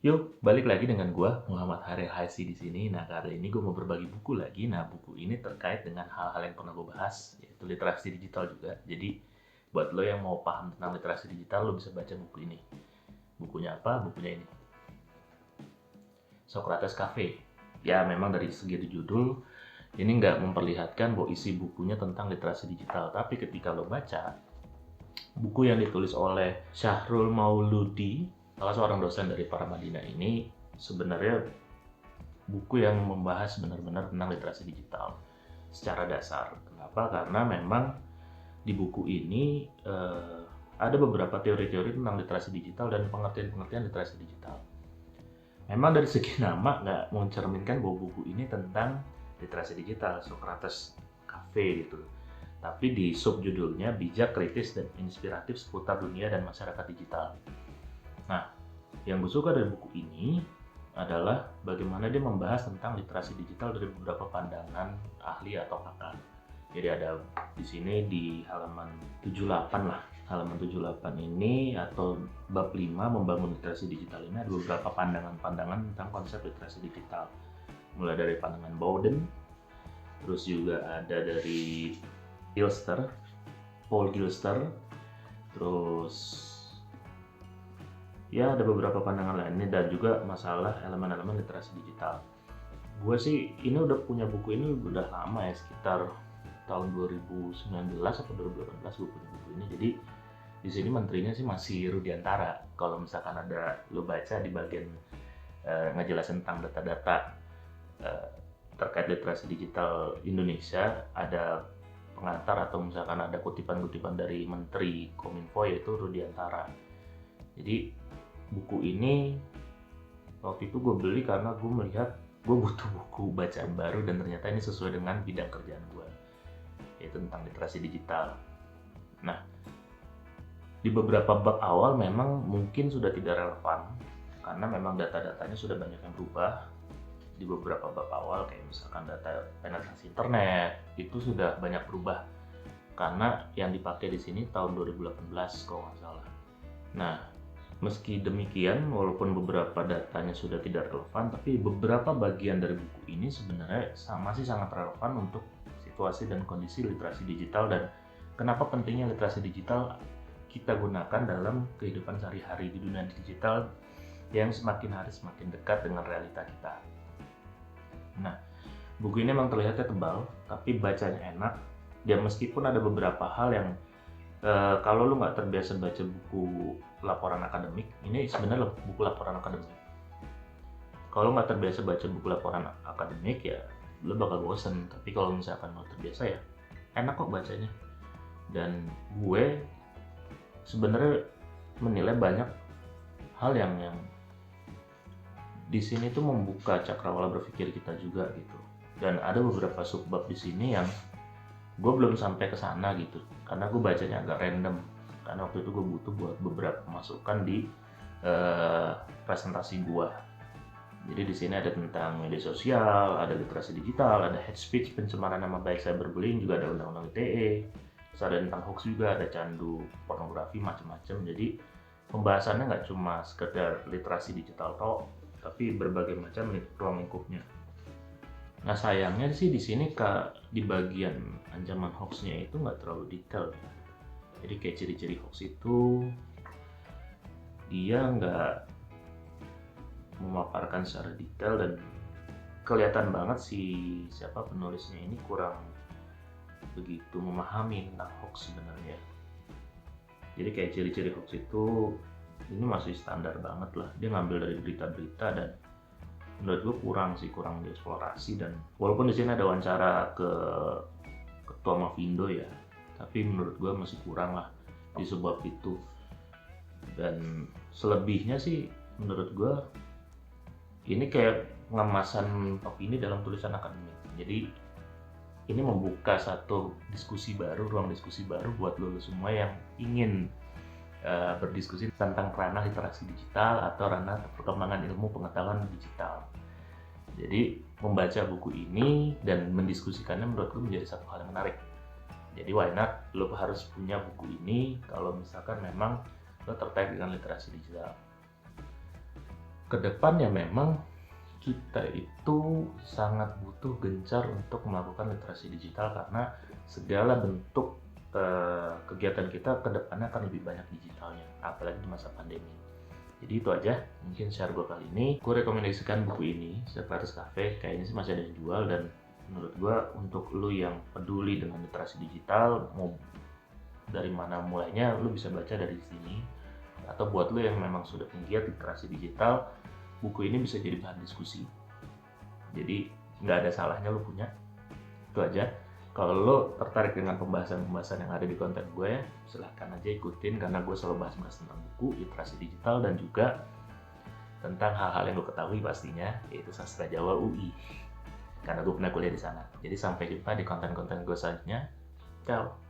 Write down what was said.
Yuk, balik lagi dengan gua Muhammad Haril Haisi di sini. Nah, kali ini gue mau berbagi buku lagi. Nah, buku ini terkait dengan hal-hal yang pernah gue bahas, yaitu literasi digital juga. Jadi, buat lo yang mau paham tentang literasi digital, lo bisa baca buku ini. Bukunya apa? Bukunya ini. Socrates Cafe. Ya, memang dari segi judul, ini nggak memperlihatkan bahwa isi bukunya tentang literasi digital. Tapi ketika lo baca, buku yang ditulis oleh Syahrul Mauludi, salah seorang dosen dari Paramadina ini, sebenarnya buku yang membahas benar-benar tentang literasi digital secara dasar. Kenapa? Karena memang di buku ini ada beberapa teori-teori tentang literasi digital dan pengertian-pengertian literasi digital. Memang dari segi nama nggak mencerminkan bahwa buku ini tentang literasi digital, Socrates Cafe gitu. Tapi di subjudulnya bijak, kritis, dan inspiratif seputar dunia dan masyarakat digital. Nah, yang gue suka dari buku ini adalah bagaimana dia membahas tentang literasi digital dari beberapa pandangan ahli atau pakar. Jadi ada di sini di halaman 78 lah. Halaman 78 ini atau bab 5 membangun literasi digital ini ada beberapa pandangan-pandangan tentang konsep literasi digital. Mulai dari pandangan Bowden, terus juga ada dari Paul Gilster, terus ya ada beberapa pandangan lainnya dan juga masalah elemen-elemen literasi digital. Gue sih ini udah punya buku ini udah lama ya, sekitar tahun 2019 atau 2018 gue punya buku ini. Jadi di sini menterinya sih masih Rudiantara. Kalau misalkan ada lo baca di bagian ngejelasin tentang data-data terkait literasi digital Indonesia, ada pengantar atau misalkan ada kutipan-kutipan dari Menteri Kominfo yaitu Rudiantara. Jadi buku ini waktu itu gue beli karena gue melihat gue butuh buku bacaan baru dan ternyata ini sesuai dengan bidang kerjaan gue, yaitu tentang literasi digital. Nah, di beberapa bab awal memang mungkin sudah tidak relevan karena memang data-datanya sudah banyak yang berubah. Di beberapa bab awal kayak misalkan data penetrasi internet itu sudah banyak berubah karena yang dipakai di sini tahun 2018 kalau nggak salah. Nah, meski demikian walaupun beberapa datanya sudah tidak relevan, tapi beberapa bagian dari buku ini sebenarnya masih sangat relevan untuk situasi dan kondisi literasi digital dan kenapa pentingnya literasi digital kita gunakan dalam kehidupan sehari-hari di dunia digital yang semakin hari semakin dekat dengan realita kita. Nah, buku ini memang terlihatnya tebal, tapi bacanya enak. Dan meskipun ada beberapa hal yang kalau lu nggak terbiasa baca buku laporan akademik, ini sebenarnya buku laporan akademik. Kalau nggak terbiasa baca buku laporan akademik ya lu bakal bosen. Tapi kalau misalkan lu terbiasa ya enak kok bacanya. Dan gue sebenarnya menilai banyak hal yang di sini tuh membuka cakrawala berpikir kita juga gitu. Dan ada beberapa subbab di sini yang gue belum sampai ke sana gitu, karena gue bacanya agak random. Karena waktu itu gue butuh buat beberapa masukan di presentasi gue. Jadi di sini ada tentang media sosial, ada literasi digital, ada hate speech, pencemaran nama baik cyberbullying, juga ada undang-undang ITE, terus ada tentang hoax juga, ada candu pornografi macam-macam. Jadi pembahasannya nggak cuma sekedar literasi digital toh, tapi berbagai macam ruang lingkupnya. Nah sayangnya sih di sini di bagian ancaman hoaxnya itu nggak terlalu detail ya. Jadi kayak ciri-ciri hoax itu dia nggak memaparkan secara detail dan kelihatan banget siapa penulisnya ini kurang begitu memahami tentang hoax sebenarnya. Jadi kayak ciri-ciri hoax itu ini masih standar banget lah, dia ngambil dari berita-berita dan menurut gue kurang dieksplorasi. Dan walaupun di sini ada wawancara ke ketua Mavindo ya, tapi menurut gue masih kurang lah di sebab itu. Dan selebihnya sih menurut gue ini kayak pengemasan opini dalam tulisan akademik. Jadi ini membuka satu diskusi baru, ruang diskusi baru buat lo semua yang ingin berdiskusi tentang ranah literasi digital atau ranah perkembangan ilmu pengetahuan digital. Jadi membaca buku ini dan mendiskusikannya menurutku menjadi satu hal yang menarik. Jadi why not lo harus punya buku ini kalau misalkan memang lo tertarik dengan literasi digital. Kedepannya memang kita itu sangat butuh gencar untuk melakukan literasi digital karena segala bentuk kegiatan kita kedepannya akan lebih banyak digitalnya, apalagi di masa pandemi. Jadi itu aja mungkin share gue kali ini. Gue rekomendasikan buku ini, Socrates Cafe, kayaknya sih masih ada yang jual, dan menurut gue untuk lu yang peduli dengan literasi digital, mau dari mana mulainya, lu bisa baca dari sini. Atau buat lu yang memang sudah penggiat literasi digital, buku ini bisa jadi bahan diskusi. Jadi nggak ada salahnya lu punya. Itu aja. Kalau lo tertarik dengan pembahasan-pembahasan yang ada di konten gue, silahkan aja ikutin, karena gue selalu bahas-bahas tentang buku, literasi digital, dan juga tentang hal-hal yang lo ketahui pastinya, yaitu sastra Jawa UI. Karena gue pernah kuliah di sana. Jadi sampai jumpa di konten-konten gue selanjutnya. Ciao.